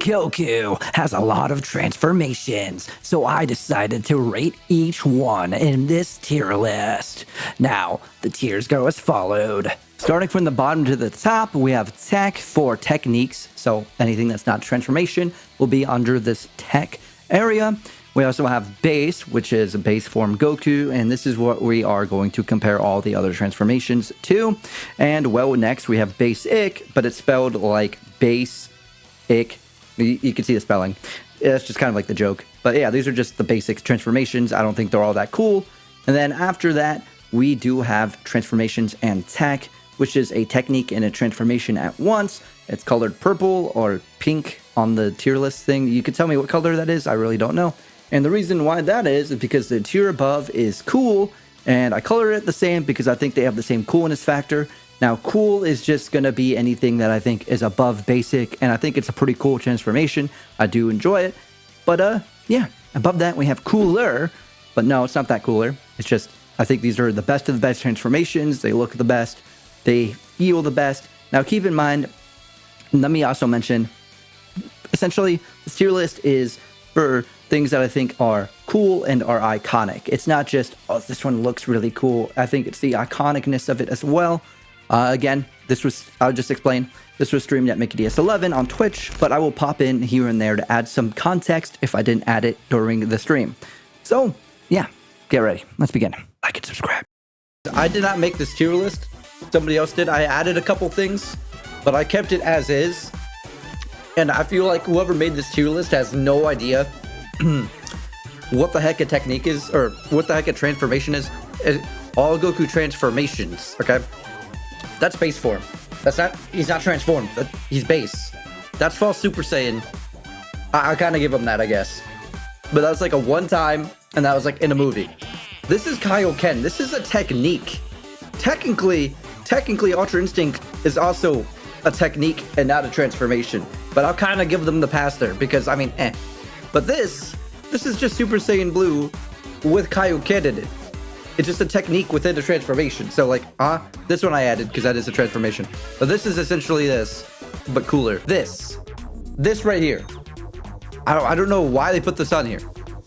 Goku has a lot of transformations, so I decided to rate each one in this tier list. Now, the tiers go as followed. Starting from the bottom to the top, we have tech for techniques, so anything that's not transformation will be under this tech area. We also have base, which is a base form Goku, and this is what we are going to compare all the other transformations to. And well, next we have basic, but it's spelled like base-ic. You can see the spelling. It's just kind of like the joke. But yeah, these are just the basic transformations. I don't think they're all that cool. And then after that, we do have transformations and tech, which is a technique and a transformation at once. It's colored purple or pink on the tier list thing. You could tell me what color that is. I really don't know. And the reason why that is because the tier above is cool, and I color it the same because I think they have the same coolness factor. Now, cool is just going to be anything that I think is above basic, and I think it's a pretty cool transformation. I do enjoy it. But, yeah, above that we have cooler. But no, it's not that cooler. It's just, I think these are the best of the best transformations. They look the best. They feel the best. Now, keep in mind, let me also mention, essentially, this tier list is for things that I think are cool and are iconic. It's not just, oh, this one looks really cool. I think it's the iconicness of it as well. Again, I'll just explain. This was streamed at MickeyDS11 on Twitch, but I will pop in here and there to add some context if I didn't add it during the stream. So, yeah, get ready. Let's begin. Like and subscribe. I did not make this tier list. Somebody else did. I added a couple things, but I kept it as is. And I feel like whoever made this tier list has no idea what the heck a technique is, or what the heck a transformation is. All Goku transformations, okay? That's base form. He's not transformed. He's base. That's false Super Saiyan. I kind of give him that, I guess. But that was like a one time, and that was like in a movie. This is Kaioken. This is a technique. Technically, Ultra Instinct is also a technique and not a transformation. But I'll kind of give them the pass there because, I mean, But this is just Super Saiyan Blue with Kaioken in it. It's just a technique within a transformation. So like, this one I added because that is a transformation. But this is essentially this, but cooler. This right here. I don't know why they put this on here.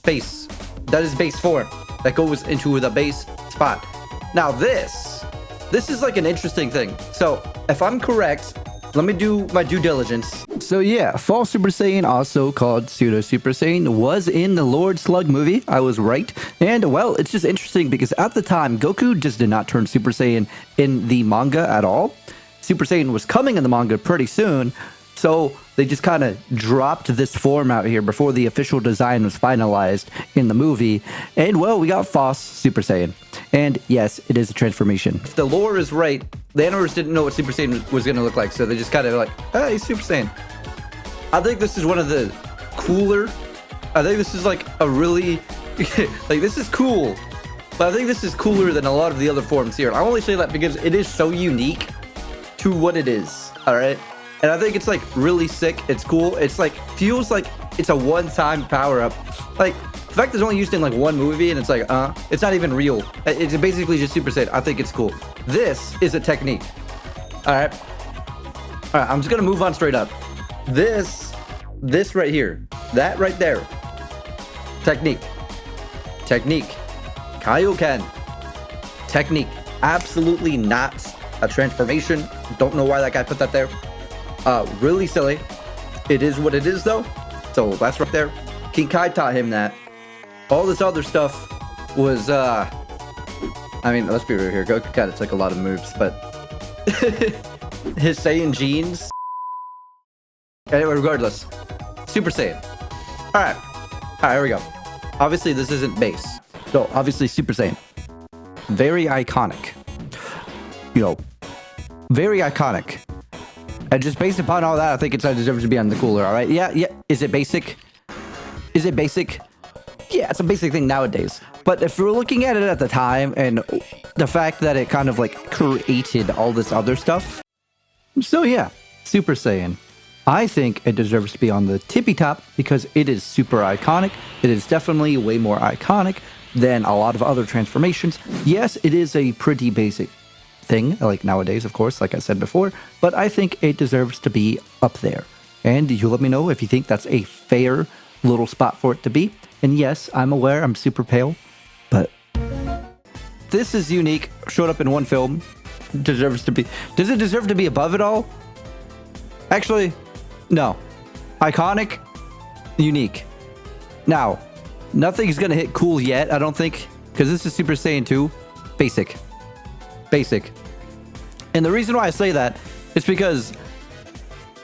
Base. That is base form. That goes into the base spot. Now this is like an interesting thing. So if I'm correct, let me do my due diligence. So yeah, False Super Saiyan, also called Pseudo Super Saiyan, was in the Lord Slug movie. I was right. And well, it's just interesting because at the time, Goku just did not turn Super Saiyan in the manga at all. Super Saiyan was coming in the manga pretty soon. So they just kind of dropped this form out here before the official design was finalized in the movie. And well, we got False Super Saiyan. And yes, it is a transformation. If the lore is right, the animators didn't know what Super Saiyan was going to look like. So they just kind of like, hey, he's Super Saiyan. I think this is one of the cooler. I think this is like a really, like this is cool. But I think this is cooler than a lot of the other forms here. I only say that because it is so unique to what it is. All right. And I think it's like really sick. It's cool. It's like, feels like it's a one-time power-up. Like, the fact that it's only used in like one movie and it's like, it's not even real. It's basically just Super Saiyan. I think it's cool. This is a technique. All right. I'm just going to move on straight up. This right here, that right there. Technique. Kaioken. Technique. Absolutely not a transformation. Don't know why that guy put that there. Really silly. It is what it is, though. So that's right there. King Kai taught him that. All this other stuff was, I mean, let's be real here. Goku kind of took a lot of moves, but his Saiyan genes. Anyway, regardless, Super Saiyan. All right, here we go. Obviously, this isn't base. So obviously, Super Saiyan. Very iconic. You know, very iconic. And just based upon all that, I think it deserves to be on the cooler, all right? Yeah. Is it basic? Yeah, it's a basic thing nowadays. But if we're looking at it at the time and the fact that it kind of like created all this other stuff. So yeah, Super Saiyan. I think it deserves to be on the tippy top because it is super iconic. It is definitely way more iconic than a lot of other transformations. Yes, it is a pretty basic thing, like nowadays, of course, like I said before, but I think it deserves to be up there. And you let me know if you think that's a fair little spot for it to be. And yes, I'm aware I'm super pale, but this is unique. Showed up in one film. Deserves to be. Does it deserve to be above it all? Actually, no. Iconic, unique. Now, nothing's gonna hit cool yet, I don't think, because this is Super Saiyan 2. Basic. Basic. And the reason why I say that is because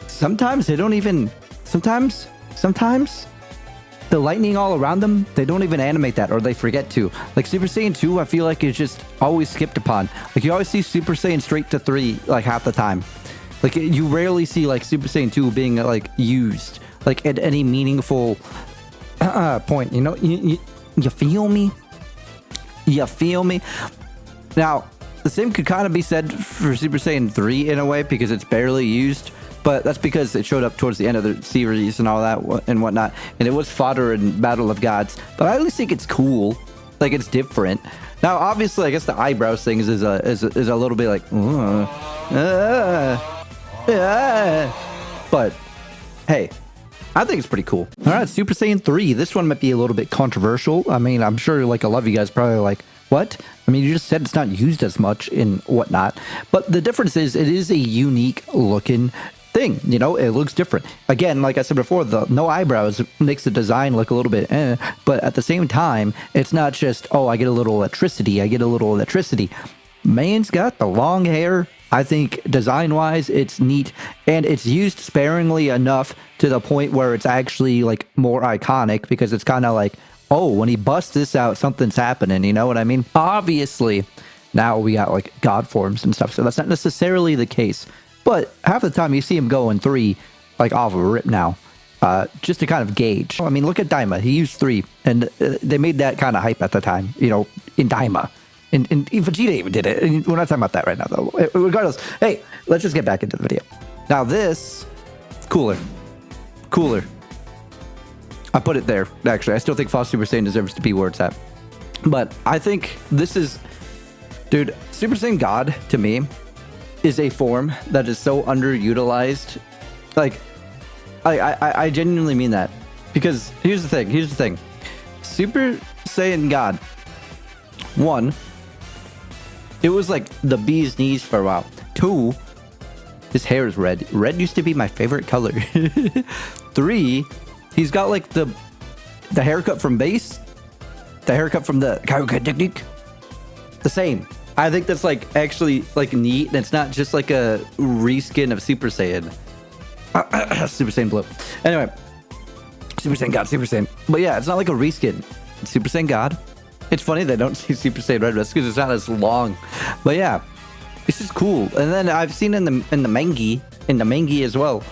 sometimes they don't even... Sometimes the lightning all around them, they don't even animate that, or they forget to. Like Super Saiyan 2, I feel like it's just always skipped upon. Like you always see Super Saiyan straight to 3 like half the time. Like you rarely see like Super Saiyan 2 being like used like at any meaningful point. You know, you feel me? You feel me? Now, the same could kind of be said for Super Saiyan 3 in a way because it's barely used. But that's because it showed up towards the end of the series and all that and whatnot. And it was fodder in Battle of Gods. But I at least think it's cool. Like, it's different. Now, obviously, I guess the eyebrows things is a little bit like... But, hey, I think it's pretty cool. All right, Super Saiyan 3. This one might be a little bit controversial. I mean, I'm sure like a lot of you guys probably like, what? I mean, you just said it's not used as much in whatnot. But the difference is it is a unique looking thing, you know, it looks different. Again, like I said before, the no eyebrows makes the design look a little bit but at the same time, it's not just, oh, I get a little electricity. Man's got the long hair. I think design-wise, it's neat, and it's used sparingly enough to the point where it's actually like more iconic because it's kind of like, oh, when he busts this out, something's happening, you know what I mean? Obviously, now we got like god forms and stuff, so that's not necessarily the case. But half the time you see him go in 3, like off of a rip now, just to kind of gauge. I mean, look at Daima. He used 3, and they made that kind of hype at the time, you know, in Daima. And Vegeta even did it. And we're not talking about that right now, though. Regardless, hey, let's just get back into the video. Now this, cooler. I put it there, actually. I still think Fall Super Saiyan deserves to be where it's at. But I think this is, dude, Super Saiyan God, to me, is a form that is so underutilized. Like, I genuinely mean that. Because here's the thing. Super Saiyan God, 1, it was like the bee's knees for a while. 2, his hair is red. Red used to be my favorite color. 3, he's got like the haircut from base, the haircut from the Kaioken technique, the same. I think that's like actually like neat, and it's not just like a reskin of Super Saiyan. Super Saiyan Blue. Anyway, Super Saiyan God, Super Saiyan. But yeah, it's not like a reskin. It's Super Saiyan God. It's funny they don't see Super Saiyan Red because it's not as long. But yeah, it's just cool. And then I've seen in the mangi as well,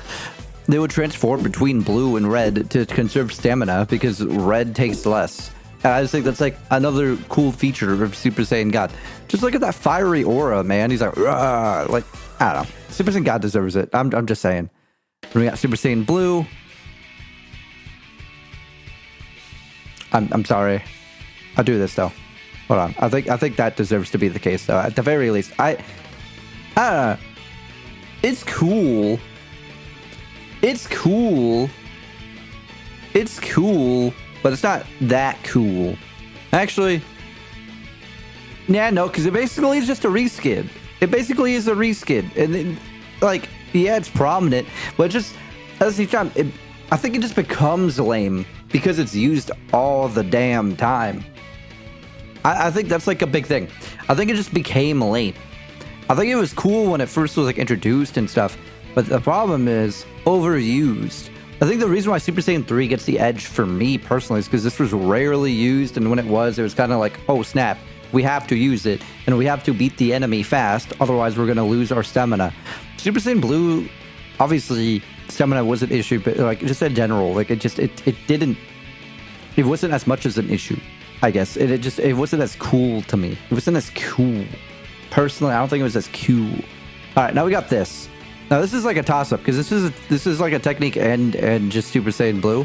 they would transform between blue and red to conserve stamina because red takes less. And I just think that's like another cool feature of Super Saiyan God. Just look at that fiery aura, man. He's like, I don't know. Super Saiyan God deserves it. I'm just saying. We got Super Saiyan Blue. I'm sorry. I'll do this though. Hold on. I think that deserves to be the case though. At the very least, I don't know. It's cool. But it's not that cool. Actually, yeah, no, because it basically is just a reskin. It basically is a reskin. And then, like, yeah, it's prominent, but just at the same time, I think it just becomes lame because it's used all the damn time. I think that's like a big thing. I think it just became lame. I think it was cool when it first was like introduced and stuff, but the problem is overused. I think the reason why Super Saiyan 3 gets the edge for me personally is because this was rarely used, and when it was kind of like, oh snap, we have to use it, and we have to beat the enemy fast, otherwise we're going to lose our stamina. Super Saiyan Blue, obviously, stamina was an issue, but like just in general, like it wasn't as much as an issue, I guess. It wasn't as cool to me. It wasn't as cool. Personally, I don't think it was as cool. All right, now we got this. Now this is like a toss-up because this is like a technique and just Super Saiyan Blue.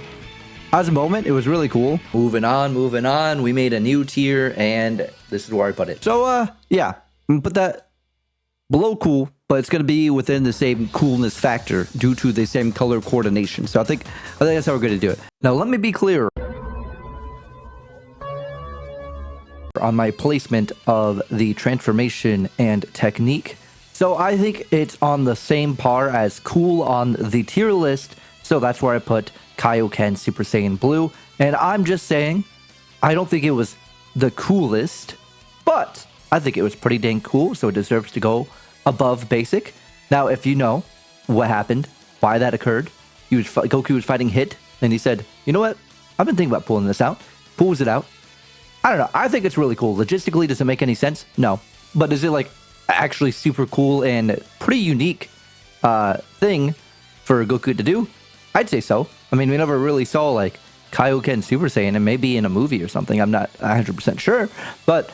As a moment, it was really cool. Moving on. We made a new tier, and this is where I put it. So yeah, I'm gonna put that below cool but it's going to be within the same coolness factor due to the same color coordination. So I think that's how we're going to do it. Now, let me be clear on my placement of the transformation and technique. So I think it's on the same par as cool on the tier list. So that's where I put Kaioken Super Saiyan Blue. And I'm just saying, I don't think it was the coolest, but I think it was pretty dang cool. So it deserves to go above basic. Now, if you know what happened, why that occurred, Goku was fighting Hit, and he said, you know what? I've been thinking about pulling this out. Pulls it out. I don't know. I think it's really cool. Logistically, does it make any sense? No. But is it like actually super cool and pretty unique thing for Goku to do? I'd say so. I mean, we never really saw like Kaioken Super Saiyan, and maybe in a movie or something. I'm not 100% sure, but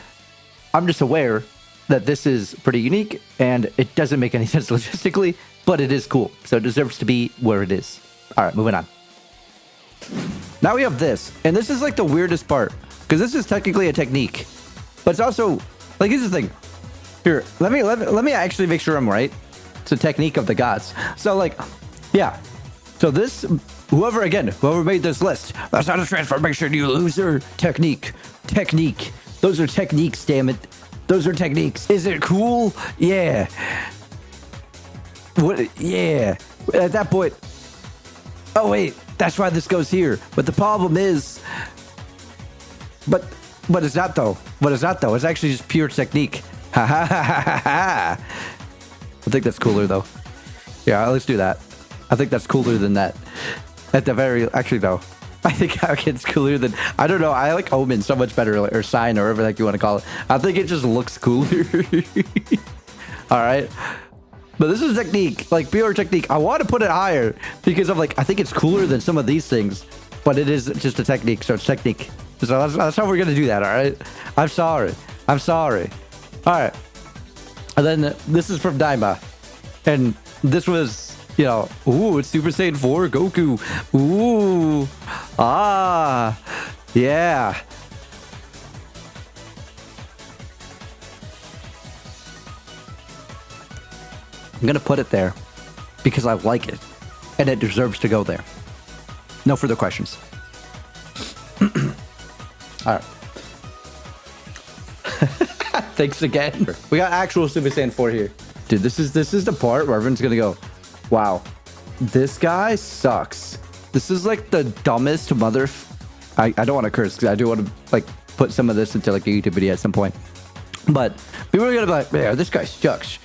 I'm just aware that this is pretty unique and it doesn't make any sense logistically, but it is cool. So it deserves to be where it is. All right, moving on. Now we have this, and this is like the weirdest part because this is technically a technique, but it's also like, here's the thing. Here, let me actually make sure I'm right. It's a technique of the gods. So like, yeah. So this, whoever made this list, that's not a transformation, you loser. Technique. Those are techniques, damn it. Those are techniques. Is it cool? Yeah. What? Yeah. At that point. Oh wait, that's why this goes here. But the problem is, but it's not though. It's actually just pure technique. Ha ha ha ha ha. I think that's cooler though. Yeah, let's do that. I think that's cooler than that. Actually, no. I think Kaioken's cooler than, I don't know. I like Omen so much better, or Sign, or whatever the heck you want to call it. I think it just looks cooler. All right. But this is technique, like pure technique. I want to put it higher because I'm like, I think it's cooler than some of these things, but it is just a technique. So it's technique. So that's how we're going to do that. All right. I'm sorry. All right. And then this is from Daima. And this was, you know, ooh, it's Super Saiyan 4 Goku. Ooh. Ah. Yeah. I'm going to put it there because I like it and it deserves to go there. No further questions. All right. Thanks again. We got actual Super Saiyan 4 here. Dude, this is the part where everyone's going to go, wow, this guy sucks. This is like the dumbest mother... I don't want to curse because I do want to like put some of this into like a YouTube video at some point. But people are going to be like, man, this guy sucks.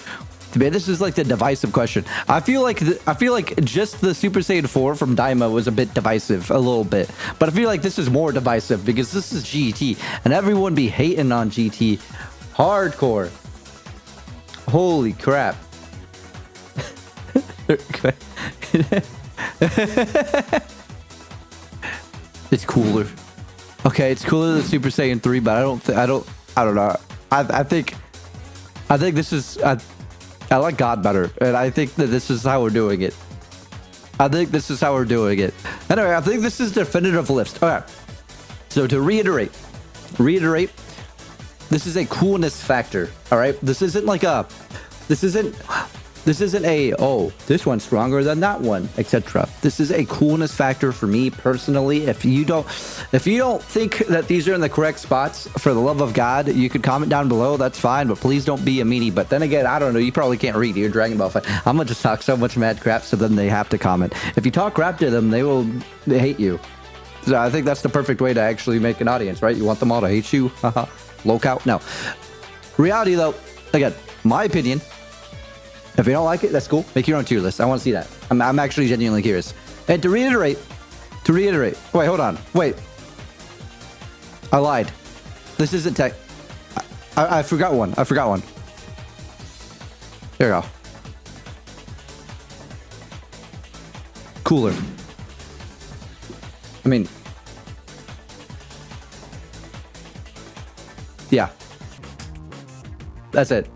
Man, this is like the divisive question. I feel like just the Super Saiyan 4 from Daima was a bit divisive, a little bit. But I feel like this is more divisive because this is GT, and everyone be hating on GT hardcore. Holy crap. It's cooler. Okay, it's cooler than Super Saiyan 3, but I don't know. I think this is... I like God better, and I think that this is how we're doing it. Anyway, I think this is definitive list. Okay. So to reiterate, this is a coolness factor. All right. This isn't a, oh, this one's stronger than that one, etc. This is a coolness factor for me personally. If you don't think that these are in the correct spots, for the love of God, you could comment down below. That's fine, but please don't be a meanie. But then again, I don't know. You probably can't read your Dragon Ball fan. I'm gonna just talk so much mad crap, so then they have to comment. If you talk crap to them, they hate you. So I think that's the perfect way to actually make an audience, right? You want them all to hate you? Haha. Lockout? No. Reality though, again, my opinion. If you don't like it, that's cool. Make your own tier list. I want to see that. I'm actually genuinely curious. And to reiterate. Wait, hold on. Wait. I lied. This isn't tech. I forgot one. There you go. Cooler. I mean. Yeah. That's it.